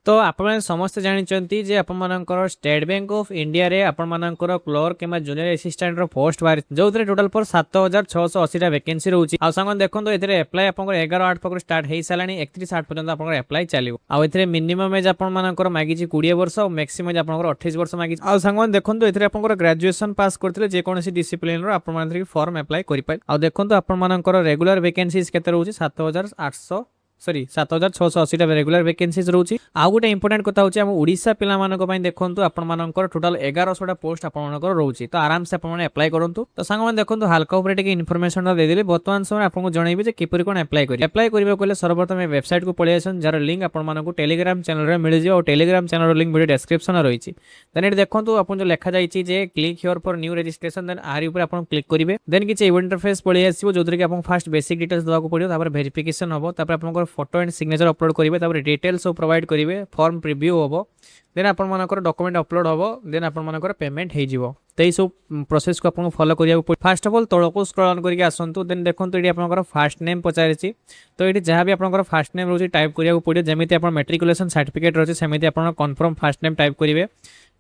तो आपण समस्त जानते जे आपर स्टेट बैंक ऑफ इंडिया रे आपर क्लर्क कि जूनियर असिस्टेंट पोस्ट बाहर जो टोटाल पर 7680 वैकेंसी रोचे आ सांग देखो ये एप्लाई आप 11/8 पाखु स्टार्ट हो सारा 31/8 पर्यटन आप एप्लाई चलो आउ मिनिमम एज आपर मागिଛି 20 वर्ष और मैक्सिमम एज आपर 28 वर्ष मागिଛି आ सांग देखो ये ग्रेजुएशन पास करते जेकोसी डिसिप्लिन आप फॉर्म एप्लाई करें आ देखो आपर रेगुलर वैकेंसीज केते रोचे 7800 सॉरी 7680 रेगुलर वैकेंसीज रोची आउ गोटे इंपोर्टेंट कथा होची हम ओडिशा पिला मानक पई देखंतु आपण मानकर टोटल 1100 पोस्ट आपण मानकर रोची तो आराम से आपण अप्लाई करंतु तो सांग मन देखंतु हल्का ऊपर टिके इन्फॉर्मेशन दे देले वर्तमान समय आपन जणाइबे जे किपरि कोन अप्लाई करिवे कोले सर्वप्रथम वेबसाइट को पळे आसन जार लिंक आपण मानक टेलीग्राम चैनल रे मिल जियो और Telegram channel link video description रे रहिछि देन एट देखंतु आपण जो लिखा जाईछि जे click here for new registration then आरी ऊपर आपण क्लिक करिवे देन किछि इंटरफेस पळे आसीबो जोदरे कि आपण फास्ट बेसिक डिटेल्स दवा को पड़ियो तापर वेरिफिकेशन हबो तापर आपण फोटो एंड सिग्नेचर अपलोड करेंगे तापर डिटेल्स सब प्रोवाइड करेंगे फॉर्म प्रिव्यू हम देन आपण मानकर डॉक्यूमेंट अपलोड हम देन आपण मानकर पेमेंट हो जिवो तो ये सब प्रोसेस को आपको फॉलो करिया फास्ट ऑफ ऑल तळको स्क्रॉल ऑन करके आसंतु देन देखंतु एटी आपनकर फास्ट नेम पचारिछि तो एटी जहां भी आपनकर फास्ट नेम रोची टाइप करिया पड़ियो जेमिति आपण मैट्रिकुलेशन सर्टिफिकेट रोची सेमिति आपण कन्फर्म फास्ट नेम टाइप करिवे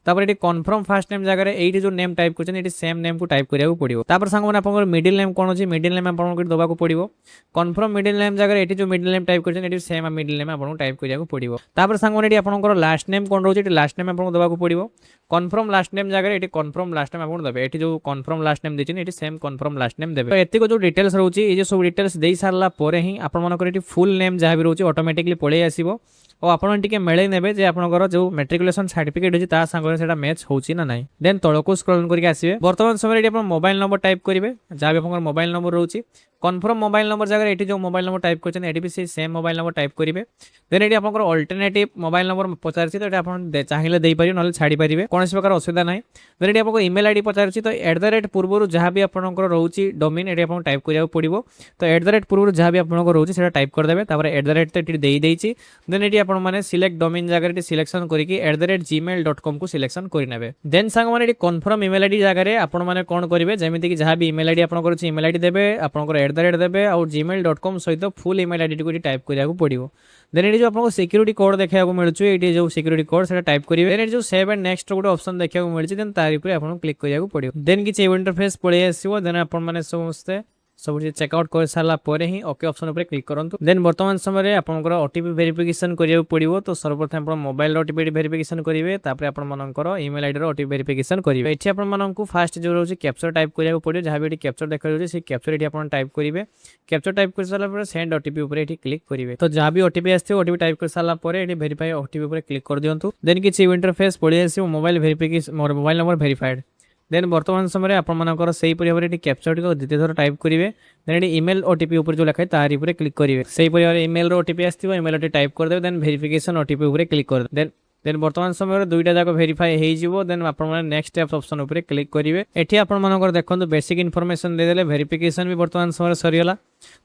तापर ये कन्फर्म फास्ट नेम जगह ये जो नेम टाइप कर सेम नेम को टाइप करिया पड़ो तापर सांग मैंने आप मिडिल नेम कौन अच्छी मिडिल नेम आपको दवा पड़ो कन्फर्म मिडिल नेम जगह ये जो मिडिल नेम टाइप कर सेम मिडिल नेम आपको टाइप करिया पड़ो तापर सांग मैंने आपको लास्ट नेम कौन रोचे लास्ट नेम आपको दवा पड़ो कन्फर्म लास्ट नेम जगह ये कन्फर्म लास्ट नेम आपको देवे ये जो कन्फर्म लास्ट नेम देते सेम कन्फर्म लास्ट नेम देवे तो ये जो डिटेल्स रोचे ये सब डिटेल्स दे सारा पर ही आपंकर फुल नेम जहाँ भी रोचे ऑटोमेटिकली पड़े आसो और आपन टिके मेले नेबे जे आपनकर जो मैट्रिकुलेशन सर्टिफिकेट होची ता संगे सेटा मैच होची ना नाही देन तळको स्क्रॉल करके आसीबे वर्तमान समय रे आपन मोबाइल नंबर टाइप करिवे जा भी आपनकर मोबाइल नंबर रहउची कन्फर्म मोबाइल नंबर जगह एटी जो मोबाइल नंबर टाइप करछन एटी भी सेम मोबाइल नंबर टाइप करिवे देन एटी आपनकर अल्टरनेटिव मोबाइल नंबर पचारछि तो एटा आपन चाहिए दे पारियो नले छाडी पारिवे कोनोसी प्रकार असुविधा नाही देन एटी आपनको ईमेल आईडी पचारछि तो @ पूर्वरु जहां भी आपनकर रहउची डोमेन एटी आपन टाइप करिया पड़िबो तो @ पूर्वरु जहां भी आपनकर रहउची सेटा टाइप कर देबे तापर @ तो एटी देई देइछि देन एटी आपन माने सिलेक्ट डोमेन जगह एटी सिलेक्शन करिकि @gmail.com को सिलेक्शन करि नेबे देन सांग माने एटी कन्फर्म ईमेल आईडी जगह रे आपन माने कोन करिवे जेमिति कि जहां भी ईमेल आईडी आपन करछि ईमेल आईडी देबे आपनकर @ देबे और gmail.com सहित फुल ईमेल आईडी को टाइप करिया पड़ो देन ये जो आपको सिक्यूरिटी कोड देखा मिलूँ ये जो सिक्यूरिटी कोड से टाइप करेंगे देन जो सेव एंड नेक्स्ट गोटे ऑप्शन देखा मिली देन तार ऊपर आपको क्लिक करिया पड़ो देन किसी इंटरफेस पड़े आसो देन आपने समस्ते सब चेकआउट कर सारा पर ही ओके ऑप्शन ऊपर क्लिक करूँ देन वर्तमान समय आपंकर ओटीपी वेरिफिकेशन करिया पड़ो तो सर्वप्रथम आप मोबाइल ओटीपी वेरिफिकेशन करेंगे तापर आपंकर ईमेल आईडी ओटीपी वेरिफिकेशन करेंगे ये आपको फास्ट जो रोचे कैप्चर टाइप करिया पड़ो जहाँ भी कैप्चर देखा से कैप्चर ये आप टाइप करेंगे कैप्चर टाइप कर सारा सेंड ओटीपी ऊपर क्लिक करेंगे तो जहाँ भी ओटीपी आसो ओटीपी टाइप कर सारा वेरीफाई ओटीपी ऊपर क्लिक कर दिंतु देन किसी इंटरफेस पड़े आसो mobile verification mobile number verified then वर्तमान समय आपंकर से भाव में कैप्चर को द्वितीय थर टाइप करेंगे देन ये ईमेल ओटीपी ऊपर जो लिखा है तार ऊपर क्लिक करेंगे से भाव ईमेल ओटीपी आसो ईमेल ओटीपी टाइप करदे देन वेरिफिकेशन ओटीपी ऊपर क्लिक कर देन वर्तमान समय दुईटा जाक वेरीफाई हो देन आप नेक्स्ट स्टेप्स ऑप्शन ऊपर क्लिक करेंगे एठी आपंकर देखो बेसिक इनफॉरमेशन देदेले वेरिफिकेशन भी वर्तमान समय सरीगला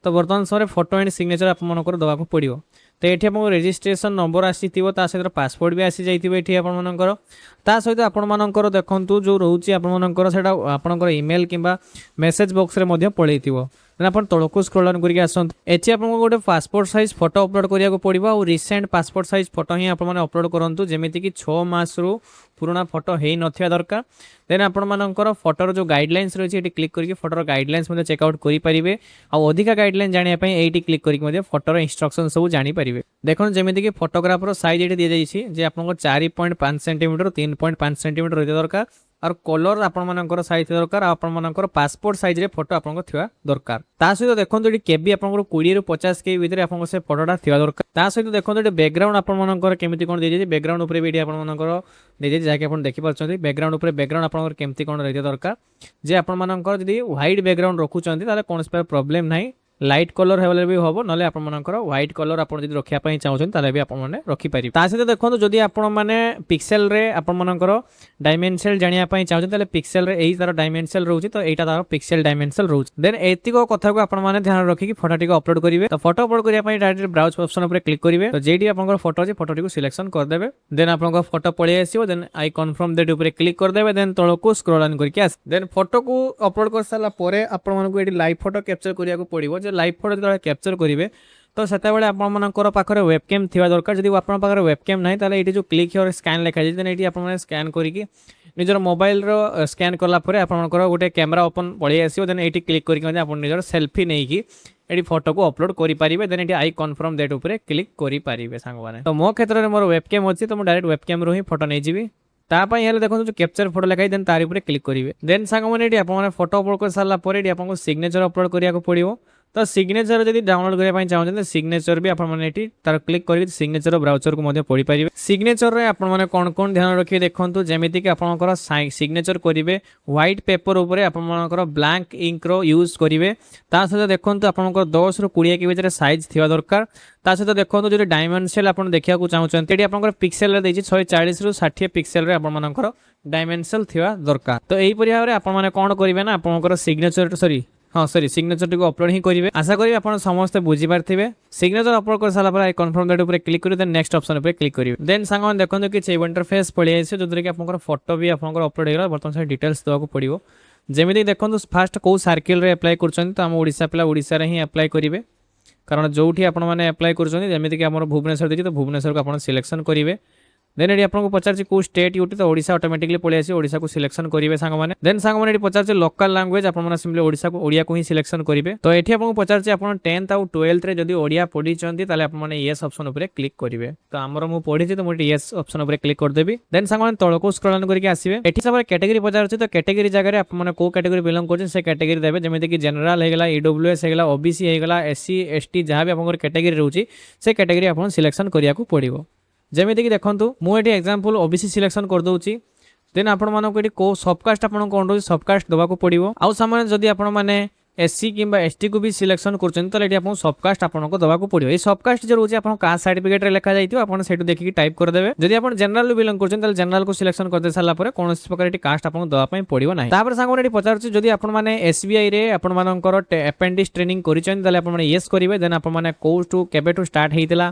तो वर्तमान समय फोटो एंड सिग्नेचर आपंकर दवा पड़ो तो ये आपको रजिस्ट्रेशन नंबर आसी सहित पासपोर्ट भी आसी जाइए आपर ता सहित आपर देखूँ जो रोचे आपर आपंकर ईमेल कि मेसेज बॉक्स रे पड़े आप तौक स्क्रॉल ऑन करके आसत एटी आपको गोटे पासपोर्ट साइज फोटो अपलोड करिया पड़ो और रिसेंट पासपोर्ट साइज फोटो ही आप अपलोड करूँ जमीती कि 6 मास रु पुराना फोटो हो ना दरकार देन आपर फोटोर जो गाइडलाइंस रही है क्लिक करके फोटोर गाइडलाइंस चेकआउट करेंगे आउ अधिका गाइडलाइन जानापी ये क्लिक करके फोटोर इंस्ट्रक्शन सब जानीपारे देखो जमीती कि फोटोग्राफर साइज ये दी जाइए आपको 4.5 सेंटीमीटर 3.5 सेंटीमीटर रही दरकार और कलर आपर साइज दरकार आपर पासपोर्ट साइज रे फोटो आपको थिवा दरकार ता सहित देखो ये केबी आपको 20 ରୁ 50 के भितर आपको से फोटोटा थिवा दरकार ता सहित देखो ये बैकग्राउंड आपर केमती कौन दे बैकग्राउंड ऊपर भी आपर दे जहाँकि आप देखिपारे बैकग्राउंड ऊपर बैकग्राउंड आपर केमती कौन रही दरकार जे आपर जब व्हाइट बैकग्राउंड रखुच्च कौन प्रॉब्लम ना लाइट कलर हेले भी हम ना आपर व्हाइट कलर आप रखापी चाहते भी आपने रखिपारे सहित देखो जदि आपने पिक्सेल रे आपर डायमेंशन जानापी चाहते पिक्सेल रे यही तार डायमेंशन रोचे तो यहाँ तार पिक्सेल डायमेंशन रोचे देन एतिक कथा को आपने ध्यान रखिक फोटोटी को अपलोड करेंगे तो फोटो अपलोड करने डायरेक्ट ब्राउज ऑप्शन पर क्लिक करेंगे तो जेडी आप फोटो अच्छे फोटोटी को सिलेक्शन करदे देन आप फोटो पड़े आसो देन आई कन्फर्म दैट ऊपर क्लिक करदे देन तौक स्क्रॉल ऑन करके आस देन फोटो को अपलोड कर सारा आपको लाइव फोटो कैप्चर करने को पड़ो लाइव फोटो जो कैप्चर करेंगे तो सेतेबेले आपमनकर पाखरे वेबकैम थिबा दरकार जदि आपन पाखरे वेबकैम नाही ताले एटी जो क्लिक हियर स्कैन लेखा जे देन एटी आपन माने स्कैन करिकि निजर मोबाइल रो स्कैन करला परे आपनकर गोटे कैमरा ओपन पळि आसीबो देन एटी क्लिक करिकि आपन निजर सेल्फी नै कि एटी फोटो को अपलोड करि पारिबे देन एटी आई कन्फर्म दैट ऊपर क्लिक करि पारिबे सांग माने। तो मो क्षेत्र रे मोर वेबकैम अछि तो मो डायरेक्ट वेबकैम रो ही फोटो नै जिबी तापाई हेले देखो जो कैप्चर फोटो लखाई देन तारि ऊपर क्लिक करिवे देन सांग माने एटी आपन माने फोटो अपलोड कर सारला परे एटी आपन को सिग्नेचर अपलोड करिया को पड़िबो। तो सिग्नेचर जदि डाउनलोड करबा पई चाहउछन सिग्नेचर भी आपन माने एटी तार क्लिक करि सिग्नेचर ब्राउजर को मध्ये पढि पारिबे। सिग्नेचर रे आपन माने कोन ध्यान रखि देखंतु जेमिति कि आपनकर सिग्नेचर करिवे व्हाइट पेपर ऊपर आपन मानकर ब्लैंक इंक रो यूज करिवे ता सहित देखंतु आपनकर 10 रु 20 के भीतर साइज थिवा दरकार। ता सहित देखंतु जो डायमेंशन आपन देखिया को चाहउछन एटी आपनकर पिक्सेल रे देछि 140 रु 60 पिक्सेल रे आपन मानकर डायमेंशन थिवा दरकार। तो एही परिया रे आपन माने कोन करिवे ना आपनकर सिग्नेचर सिग्नेचर को अपलोड ही करेंगे। आशा करी आप समस्त बुझी पारे सिग्नेचर अपलोड कर सारा पर कन्फर्म दैट ऊपर क्लिक करेंगे नेक्स्ट ऑप्शन ऊपर क्लिक करेंगे देन सांग देखो कि इंटरफेस पड़े आसे जो कि आप फोटो भी आप अपलोड होगा बर्तमान से डिटेल्स देवाक पड़ो जमी देखो फास्ट कौ सर्किल अप्लाई कर तो आम ओडिशा पिला ओडिशा रे ही अप्लाई करेंगे कारण जो आपने अप्लाई करमती भुवनेश्वर देखिए तो भुवनेश्वर को आप सिलेक्शन करेंगे देन ये आपको पचार को स्टेट यूटी तो ओडिशा ऑटोमेटिकली पड़े आसी ओडिशा को सिलेक्शन करेंगे सांग देन सांग पचार लोकल लैंग्वेज आपने सिंपली ओडिशा को ओडिया को ही सिलेक्शन करेंगे। तो ये आपको पचार आप 10th और 12th रे जदि ओडिया पढ़ी ताले आपने येस ऑप्शन ऊपर क्लिक करेंगे। तो आमर मु पढ़ी तो मुझे येस ऑप्शन ऊपर क्लिक करदेवी देन सांग तलको स्क्रॉल डाउन करके आसीबे एठी सब कैटेगरी पचार तो कैटेगरी जगह आपने को कैटेगरी बिलोंग कर से कैटेगरी देबे जेमिति कि जनरल हेगला ईडब्ल्यूएस हेगला ओबीसी हेगला एससी एसटी जहां भी आपन कैटेगरी रहउची से कैटेगरी आपन सिलेक्शन करिया को पड़िबो। जमीती कि देखो मुझे एग्जांपल ओबीसी सिलेक्शन कर दूची देन आपण मानको एटी को सबकास्ट आपण कोन रोज सबकास्ट दबा को पड़िबो आउ सामान्य जदि आपण माने एससी किंबा एसटी को भी सिलेक्शन करछन तो एटी आपण सबकास्ट आपण को दबा को पड़िबो। ए सबकास्ट जो रोज आपण कास्ट सर्टिफिकेट रे लिखा जाइतो आपण सेटु देखि टाइप कर देबे जदि आपण जनरल बिलोंग करछन त जनरल को सिलेक्शन कर दे साला परे कोनोसी प्रकार एटी कास्ट आपण दबा पई पड़िबो नाही। तापर सांग एटी पचारछ जदि आपण माने एसबीआई रे आपण मानकर अपेंडिक्स ट्रेनिंग करिछन तले आपण माने यस करिवे देन आपण माने कोर्स टू केबे टू स्टार्ट हेतिला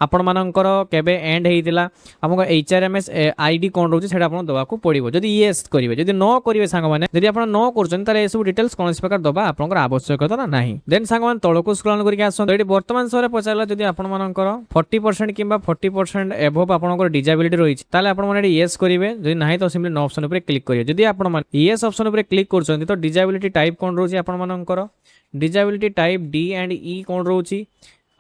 आपण मानकर केबे एंड हेतिला हमको एचआरएमएस आईडी कोन रहउछ सेटा आपण दबा को पड़िबो जदि यस करिवे जदि नो करिवे सांग माने जदि आपण नो करछन ताले एसु डिटेल्स कोनोसी प्रकार दबा आपनकर आवश्यकता नाही। देन सांग माने तळको स्क्रॉल करके आसन एटी वर्तमान समय पचारला जदि आपण मानकर 40% किंबा 40% एबव आपनकर डिजेबिलिटी रहिछ ताले आपण माने यस करिवे जदि नाही तो सिंपली नो ऑप्शन ऊपर क्लिक करिवे जदि आपण माने यस ऑप्शन ऊपर क्लिक करछन तो डिजेबिलिटी टाइप कोन रहउछ आपण मानकर डिजेबिलिटी टाइप डी एंड ई कोन रहउछ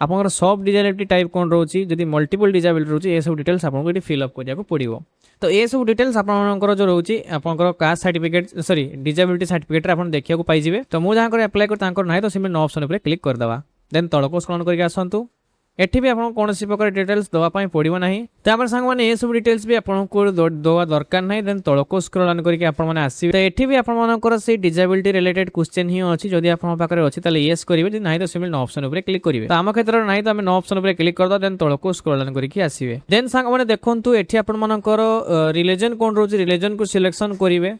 आपनकर सब डिजेबिलिटी टाइप कोन रहउछि जदि मल्टीपल डिजेबिलिटी रहउछि ए सब डिटेल्स आपनको एटी फिल अप करिया को पड़िबो। तो ए सब डिटेल्स आपनकर जो रहउछि आपनकर कास्ट सर्टिफिकेट डिजेबिलिटी सर्टिफिकेट रे आपन देखिया को पाइ जिवे। तो मु जहां कर अप्लाई कर तांकर नाही तो सिंपली नो ऑप्शन ऊपर क्लिक कर दवा देन तळको स्क्रॉल करके आसंतु एठी भी आपन कोनोसी प्रकार डिटेल्स दवा पई पड़िबो नाही। तापर संग माने ए सब डिटेल्स भी आपनको दवा दरकार नाही देन तळको स्क्रॉल डाउन करके आपन माने आसीबे। तो एठी भी आपन मानकर से डिजेबिलिटी रिलेटेड क्वेश्चन ही अछि जदि आपन पाखरे अछि ताले यस करिवे जदि नाही तो सिंपली नो ऑप्शन ऊपर क्लिक करिवे। तो आम क्षेत्र नाही तो हम नो ऑप्शन ऊपर क्लिक कर दो देन तळको स्क्रॉल डाउन करके आसीबे। देन संग माने देखंतु एठी आपन मानकर रिलीजन कोन रोज रिलीजन को सिलेक्शन करिवे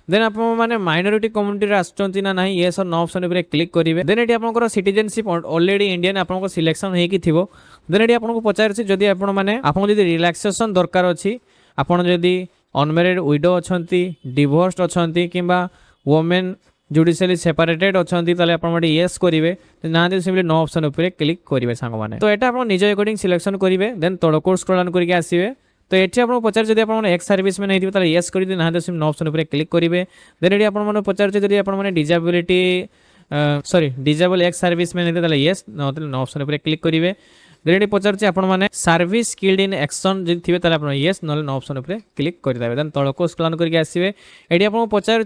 देन आप माने माइनॉरिटी कम्युनिटी रे आछंती ना नाही येस और नो ऑप्शन ऊपर क्लिक करिवे देन एटी आपनकर सिटीजनशिप ऑलरेडी इंडियन आपनको सिलेक्शन हे कि थिबो देन एटी आपनको पचारछि जदि आपन माने आपन जदि रिलैक्सेशन दरकार अछि आपन जदि अनमैरिड विडो अछंती डिवोर्स्ड अछंती किंबा वुमेन जुडिशियली सेपरेटेड अछंती ताले आपन माने येस करिवे ना दे सिंपली नो ऑप्शन ऊपर क्लिक करिवे सांग माने। तो एटा आपन निज अकॉर्डिंग सिलेक्शन करिवे देन तळको स्क्रॉल डाउन करके आसीबे। तो ये आपको पचार जब आप एक्स सर्विस में नहीं थी येस कर ना तो नो ऑप्शन ऊपर क्लिक करेंगे देन ये आपको पचार जब आप डिजेबिलिटी डिजेबल एक्स सर्विस में नहीं थी येस नो ऑप्शन ऊपर क्लिक करेंगे देन ये पचार आपने सर्विस स्किल्ड इन एक्शन जब थे तो येस ना नो ऑप्शन ऊपर क्लिक करदे देन तळको स्क्रॉल करके आसवे। ये आपको पचार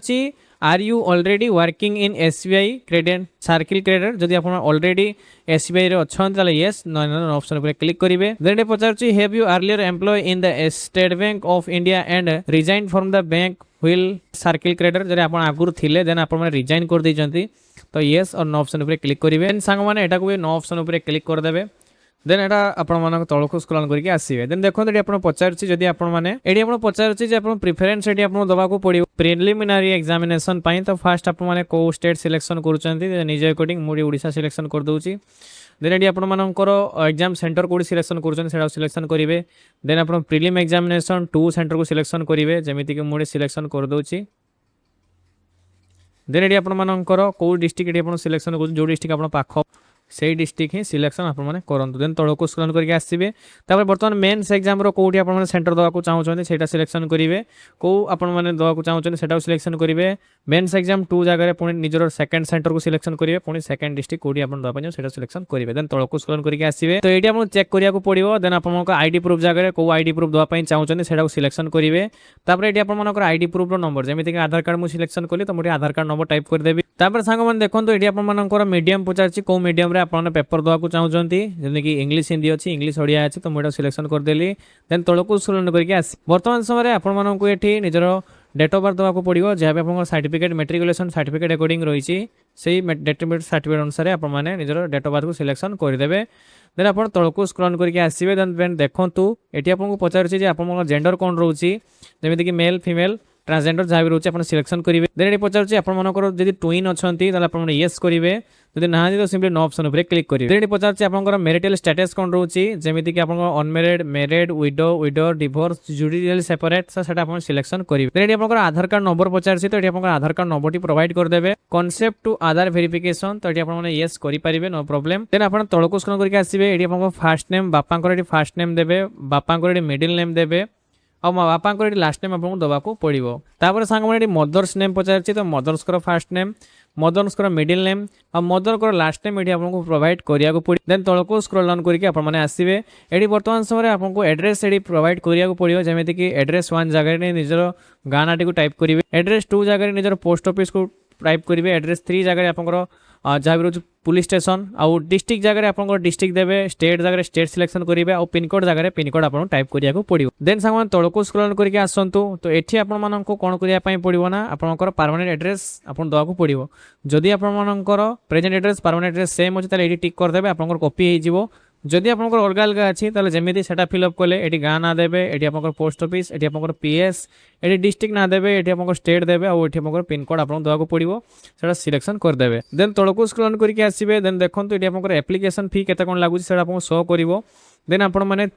are you already working in SBI credit circle credit जदि आप ऑलरेडी एसबीआई रे अछन ताले यस नो ऑप्शन ऊपर क्लिक करिवे देन ये पचारछि have you earlier employ in the State Bank of India and resign from the bank while circle credit जदि आप आगुर थिले देन आप रिजाइन कर दैछंती तो यस और नो ऑप्शन ऊपर क्लिक करिवे देन सांग माने एटा को नो ऑप्शन ऊपर क्लिक कर देबे देन एटा आपण मानक तळको स्क्रॉल करके आसीबे देन देखो एटी आपण पचारछि जदि आपण माने एटी आपण पचारछि जे आपण प्रेफरेंस एटी आपण दबा को पड़िबो प्रिलिमिनरी एग्जामिनेशन पई तो फास्ट आपण माने को स्टेट सिलेक्शन करूचंती निज अकॉर्डिंग मुडी ओडिशा सिलेक्शन कर दोउची देन एटी आपण मानकर एग्जाम सेंटर कोडी सिलेक्शन करूचन सेडा सिलेक्शन करिवे देन आपण प्रिलिम एग्जामिनेशन 2 सेंटर को सिलेक्शन करिवे जेमिति कि मुडी सिलेक्शन कर दोउची देन एटी आपण मानकर को डिस्ट्रिक्ट एटी आपण सिलेक्शन करू जो डिस्ट्रिक्ट आपण पाखो सेही डिस्ट्रिक्ट ही सिलेक्शन आपण माने करंतु देन तळको स्क्रॉल करके आसीबे तापर वर्तमान मेंस एग्जाम रो कोठी आपण माने सेंटर दवा को चाहौ छथि सेटा सिलेक्शन करिवे को आपण माने दवा को चाहौ छथि सेटा सिलेक्शन करिवे मेंस एग्जाम 2 जगह रे पुनी निजर सेकंड सेंटर को सिलेक्शन करिवे पुनी सेकंड डिस्ट्रिक्ट कोठी आपण दवा पय सेटा सिलेक्शन करिवे देन तळको स्क्रॉल करके आसीबे तो एटी आपण चेक करिया को पड़िबो देन आपण को आईडी प्रूफ जगह रे को आईडी प्रूफ दवा पय चाहौ छथि सेटा को सिलेक्शन करिवे तापर एटी आपण मानकर आईडी प्रूफ रो नंबर जेमिति कि आधार कार्ड मु सिलेक्शन कली तो मोटी आधार कार्ड नंबर टाइप कर देबी तापर सांग मन देखंतु एटी आपण मानकर मीडियम पचारछि को मीडियम रे आपण पेपर दवा को चाहौ छथि जेने कि इंग्लिश हिंदी अछि इंग्लिश ओडिया अछि तो मोटा सिलेक्शन कर देली देन तळको स्क्रॉल करके आसी वर्तमान समय रे आपण माननको एठी निजर डेट ऑफ बर्थ दवा को पड़िबो जे आपण सर्टिफिकेट मैट्रिकुलेशन सर्टिफिकेट अकॉर्डिंग रहिछि सेही डेट ऑफ बर्थ सर्टिफिकेट अनुसार आपण माने निजर डेट ऑफ बर्थ को सिलेक्शन कर देबे देन आपण तळको स्क्रॉल करके आसीबे देन देखंतु एठी आपण को पचारछि जे आपण जेंडर कोन रहउछि जेमिति कि मेल फीमेल ट्रांसजेंडर जहाँ भी रोचे आप सिलेक्शन करेंगे देन ये पचार आप ट्विन अच्छा आप येस करेंगे जब ना तो सिंपली नो ऑप्शन उपर क्लिक करेंगे देन ये पचार आप मैरिटल स्टेटस कौन रोचे जमीक आप unmarried married window divorce judicial separate से आप सिलेक्शन करेंगे देन ये आप आधार कार्ड नंबर पचार तो ये आप आधार कार्ड नंबर प्रोवाइड करदे कॉन्सेप्ट टू आधार वेरिफिकेशन तो ये आप येस करेंगे नो प्रॉब्लम देन आप तलको स्क्रॉल करके आसबे ये आप फास्ट नेम बापा फास्ट नेम देवे बापा मिडिल नेम देवे और माँ बापा को लास्ट नेम आपको दवा को पड़ो तापर सांग मैंने मदर्स नेम पचार तो mother's first name mother's middle name और मदर को लास्ट नेम ये आपको प्रोवाइड करिया को पड़ी देन तलको स्क्रॉल डाउन करके आप मैंने आसबे ये वर्तमान समय आपको एड्रेस ये प्रोवाइड करिया को पड़ो जमीक कि एड्रेस 1 जगह निजर गाँ नाटी को टाइप करेंगे एड्रेस 2 जगह निजर पोस्ट ऑफिस को टाइप करेंगे एड्रेस 3 जगह आप जहाँ भी रोज पुलिस स्टेशन आउ डिस्ट्रिक्ट जगह आप डिस्ट्रिक्ट देवे स्टेट जगह स्टेट सिलेक्शन करेंगे और पिनकोड जगह पिनकोड आप टाइप करिया को पड़ो देन सांग तलको स्क्रॉल करके आसतु तो ये आपण कौन करने पड़ो ना आपंकर परमानेंट एड्रेस आप दवा को पड़ो जदि आपंकर present address permanent address same अच्छे ये टिक करदे आपंकर कॉपी हो जदि आपंकर अलग अलग अच्छी जमी से फिलअप कले ये गाँ ना देवे ये आप पोस्ट ऑफिस ये आप पीएस ये डिस्ट्रिक्ट ना देवे ये आप स्टेट देवे और ये आप पिनकोड आप दवा को पड़ो से सिलेक्शन करदे देन तलको स्क्रॉल करके आसबे देन देखो ये आप एप्लिकेशन फी केते कोन लागुची से आपको शो करिवो देन आपण माने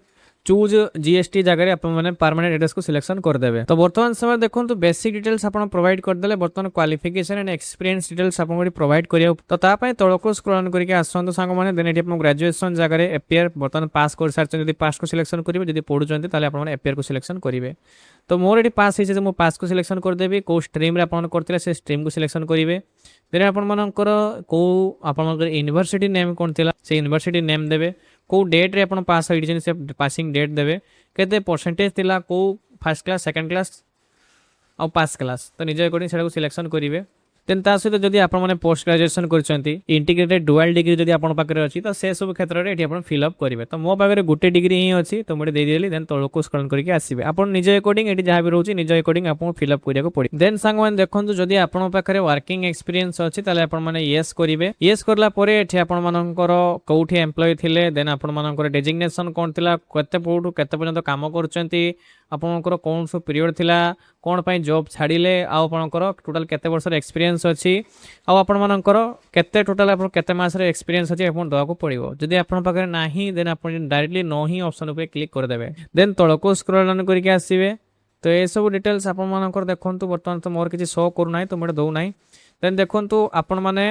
चूज जीएसटी जगह आप परमानेंट एड्रेस को सिलेक्शन करदे तो वर्तमान समय देखो तो बेसिक डिटेल्स आप प्रोवाइड करदे वर्तमान क्वालिफिकेशन एंड एक्सपीरियंस डिटेल्स आप प्रोवाइड करिया तो तापाई तलको स्क्रॉल करके आसंतो सांग माने देन एटी आप ग्रेजुएशन जगह एपीआर वर्तमान पास कर सारछन जदि पास को सिलेक्शन करिवे जदि पढुचंती ताले आपण एपीआर को सिलेक्शन करिवे तो मोर एटी पास होइছে मो पास को सिलेक्शन करदेबी को स्ट्रीम रे आपण करथिले से स्ट्रीम को सिलेक्शन करिवे देन आपण मानकर को आपण यूनिवर्सिटी नेम कोन थिला से यूनिवर्सिटी नेम देबे को डेट रे आपण पास होइछन से पासिंग डेट देबे केते परसेंटेज थिला को फर्स्ट क्लास सेकंड क्लास और पास क्लास तो निज अकॉर्डिंग सेटा को सिलेक्शन करिवे देन ता सहित जदि आपण माने पोस्ट ग्रेजुएशन करछंती इंटीग्रेटेड डुअल डिग्री जदि आपण पाखरे अछि तो से सब क्षेत्र रे एठी आपण फिल अप करिवे तो मो पाखरे गुटे डिग्री ही अछि तो मोटे दे देली देन तळको स्क्रॉल करके आसीबे आपण निज अकॉर्डिंग एठी जहा भी रहउछि निज अकॉर्डिंग आपण फिल अप करिया को पड़ी देन सांग माने देखंतु जदि आपण पाखरे वर्किंग एक्सपीरियंस अछि ताले आपण माने यस करिवे यस करला परे एठी आपण मानकर कोठी एम्प्लॉय थिले देन आपण मानकर डेजिग्नेशन कोन थिला केते पोटु केते पर्यंत काम करछंती आपणकर कौन सब पीरियड थिला कौन पाई जॉब छाड़िले आपणकर टोटल केते वर्ष एक्सपीरियंस अछि आपण मानकर केते टोटल आपण केते मास रे एक्सपीरियंस अछि आपण दवा को पड़िबो जदि आपण पाखरे नाही देन आपण डायरेक्टली नो ही ऑप्शन पे क्लिक कर देबे देन तळको स्क्रॉल डाउन करके आसीबे तो ए सब डिटेल्स आपण मानकर देखंतु वर्तमान तो मोर किछि शो करू नाही तो मोडे दउ नाही देन देखंतु आपण माने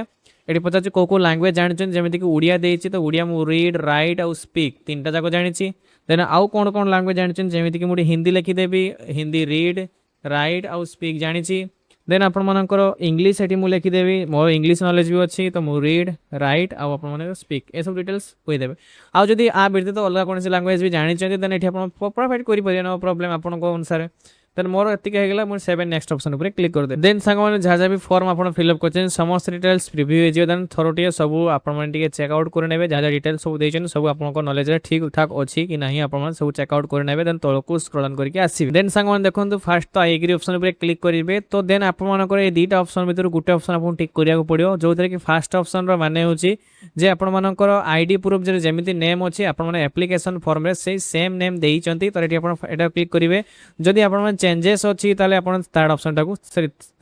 एटी पचार को लैंग्वेज जानी जमीक कि ओडिया देछि तो ओडिया मु रीड राइट आउ स्पीक तीनटा जाक जानी देन आउ कौन कौन लैंग्वेज जानी जमीक कि मुझे हिंदी लिखिदेवी हिंदी रीड राइट आउ स्पीक जानी देन आपण मानकर इंग्लिश एटी मु लिखिदेवी मोर इंग्लिश नॉलेज भी अच्छी तो मु रीड राइट आउ आपण माने स्पीक ए सब डिटेल्स कहि देबे आउ जदी आ व्यतीत अलग कोन से लैंग्वेज भी जानी देन एटी आपण प्रोवाइड करि परिया नो प्रॉब्लम आपण को अनुसार देन मोर एतिक हेगला मु 7 नेक्स्ट ऑप्शन ऊपर क्लिक कर दे देन संग माने जहा भी फॉर्म आपण फिल अप करछन समस्त डिटेल्स प्रीव्यू हे जे देन थरोटिया सब आपण माने टिके चेक आउट कर नेबे जहा डिटेल्स सब देछन सब आपण को नॉलेज रे ठीक ठाक अछि कि नाही आपण माने सब चेक आउट कर नेबे देन तळको स्क्रॉल ऑन करके आसीबे देन संग माने देखंतु फर्स्ट तो आई एग्री ऑप्शन ऊपर क्लिक करिवे तो देन आपण मानकर ए दीटा ऑप्शन भीतर गुटे ऑप्शन आपण टिक करिया को पड़ियो जो कि फर्स्ट ऑप्शन रो माने होछि जे आपण मानकर आईडी प्रूफ जे जेमिति नेम अछि आपण माने एप्लीकेशन फॉर्म रे से सेम नेम देइचंती तो एटी आपण एटा क्लिक करिवे जदि आपण माने चेंजेस अच्छी ताले आपण थर्ड ऑप्शन टाको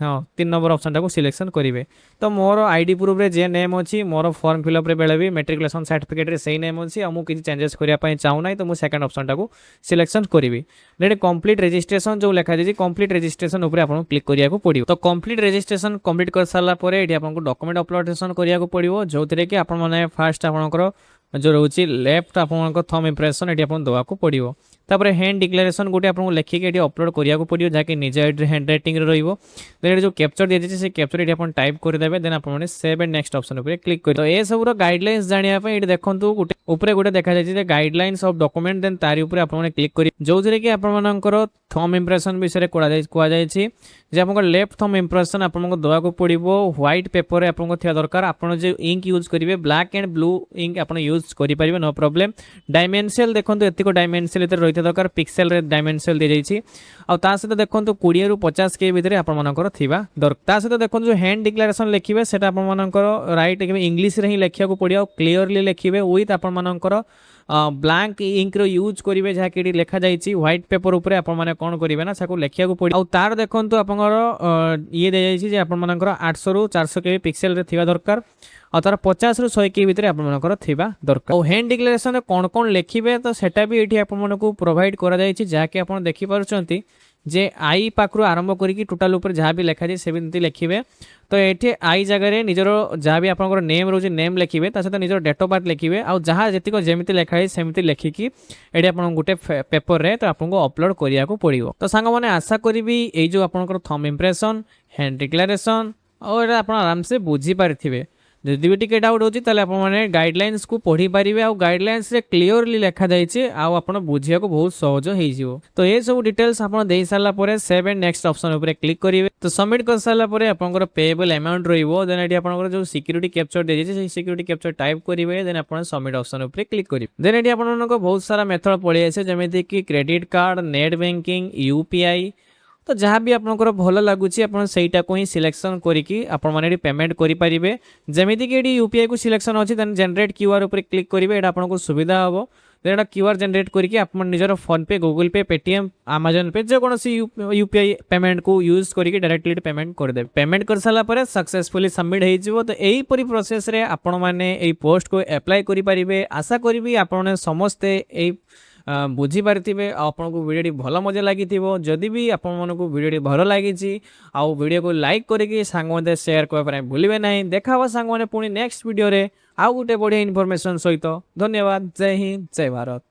हाँ 3 नंबर ऑप्शन टाको सिलेक्शन करेंगे। तो मोर आईडी प्रूफ रे जे नेम अच्छी मोर फॉर्म फिलअप रे बेले भी मेट्रिकुलेशन सर्टिफिकेट रे सही नेम अच्छी आमु किसी चेंजेस करिया पई चाहू नाही तो मु सेकंड ऑप्शन टाको सिलेक्शन करिवि। देन कंप्लीट रजिस्ट्रेशन जो लिखा जाय कंप्लीट रजिस्ट्रेशन ऊपर आपन क्लिक करिया को पड़ियो। तो कंप्लीट रजिस्ट्रेशन कंप्लीट कर साला परे एठी आपन को डॉक्यूमेंट अपलोडेशन करिया को पड़ियो जोतरे कि आपन माने फास्ट आपनकर जो रोची लेफ्ट आपन थंब इंप्रेशन एठी आपन दवा को पड़ियो। तापर हैंड डिक्लेरेशन गोटे आपको लिखिक ये अपलोड करिया को पड़ियो जहाँकि निज हैंड राइटिंग रे रहिबो। देन जो कैप्चर दिया जाय से कैप्चर एठी आपन टाइप कर देबे। देन आपन सेव एंड नेक्स्ट ऑप्शन ऊपर क्लिक कर। तो ए सब रो गाइडलाइंस जानिया पे एठी देखंतु गोटे ऊपर गोटे देखा जाय जे गाइडलाइंस ऑफ डॉक्यूमेंट देन तारी ऊपर आपन क्लिक करी जोथरे कि आपन मानकर थंब इंप्रेशन विषय कुआ जाय छी जे आपन लेफ्ट थंब इंप्रेशन आपन को दवा को पड़िबो। व्हाइट पेपर रे आपन को थिया दरकार आपन जे इंक यूज करिवे ब्लैक एंड ब्लू इंक आपन यूज करि परिबे नो प्रॉब्लम। डायमेंशनल देखंतु एतिको डायमेंशनल एते रहिते दरकार पिक्सेल रे डायमेंशनल दे जाय छी। आ ता सहित देखंतु 20 रु 50 के भीतर आपन मानकर थिबा दरकार। ता सहित देखंतु जो हैंड डिक्लेरेशन लिखिबे सेटा आपन मानकर राइट इंग्लिश रे ही लिखिया को पड़ियो क्लियरली लिखिबे विथ आपन मानकर ब्लैंक इंक रो यूज करिवे जहा कि लिखा जायछि व्हाइट पेपर ऊपर आपन माने कोन करिवे ना साको लिखिया को पड़ी। आ तार देखंतु आपनकर ये दे जायछि जे आपन मानकर 800 रु 400 के पिक्सेल रे थिबा दरकार और तार 50 रु 100 के भीतर आपन मानकर थिबा दरकार। और हैंड डिक्लेरेशन कोन कोन लिखिबे तो सेटा भी एठी आपन मानको प्रोवाइड करा जायछि जहा कि आपन देखि पारुचंती जे आई पाखरु आरंभ करिकी टोटल ऊपर जहाँ भी लिखा जाए सेमती लिखिबे। तो ये आई जगह निजर जहाँ भी आपंकर नेम रोचे नेम लिखिबे ता सहित निजर डेट ऑफ बर्थ लिखिबे आ जहाँ जेतिक जेमिति लिखा है सेमती लिखिकी एठी आपन गोटे पेपर रे तो आपको अपलोड करिया को पड़िबो। तो सांग माने आशा करिवि ए जो आपनकर थंब इंप्रेशन हैंड डिक्लेरेशन और आपन आराम से बुझी पारिथिबे। जदि भी टिके डाउट होची ताले आपन माने गाइडलाइंस को पढ़ी पारिबे आ गाइडलाइंस रे क्लियरली लिखा जायछि आ आपन बुझिया को बहुत सहज होई जिवो। तो ये सब डिटेल्स आपन देई साला परे सेव एंड नेक्स्ट ऑप्शन ऊपर क्लिक करिवे। तो सबमिट कर साला परे आपनकर पेएबल अमाउंट रहिबो। देन एठी आपनकर जो सिक्युरिटी कैप्चर दे जे सिक्युरिटी कैप्चर टाइप करिवे। देन आपन सबमिट ऑप्शन ऊपर क्लिक करिवे। देन एठी आपननको बहुत सारा मेथड पड़े आसे जेमिति कि credit card net banking UPI. तो जहाँ भी आपनकर भल लगुच आपटा को ही सिलेक्शन करिकी आपण माने पेमेंट करि परिबे। जेमिति कि एडी यूपीआई को सिलेक्शन अछि देन जनरेट क्यूआर ऊपर क्लिक करिवे एटा आपनको सुविधा हबो। देन एटा क्यूआर जनरेट करिकी आपण निजर फोन पे गूगल पे पेटीएम अमेजन पे जे कोनोसी यूपीआई पेमेंट को यूज करिकी डायरेक्टली पेमेंट कर दे। पेमेंट कर साला परे सक्सेसफुली सबमिट हे जिवो। तो एही परि प्रोसेस रे आपण माने एई पोस्ट को अप्लाई करि परिबे। आशा करिवि आपण समस्ते एई बुझी पारिथिबे आपनको वीडियोटी भल मजा लगी जदि भी आपण मानकु वीडियोटी भल लगी आउ वीडियो को लाइक करके सांग मते शेयर करबा भूलिबे नहीं। देखा सांग माने पुणी नेक्स्ट वीडियो रे आउ गोटे बढ़िया इनफॉरमेशन सहित। धन्यवाद। जय हिंद जय भारत।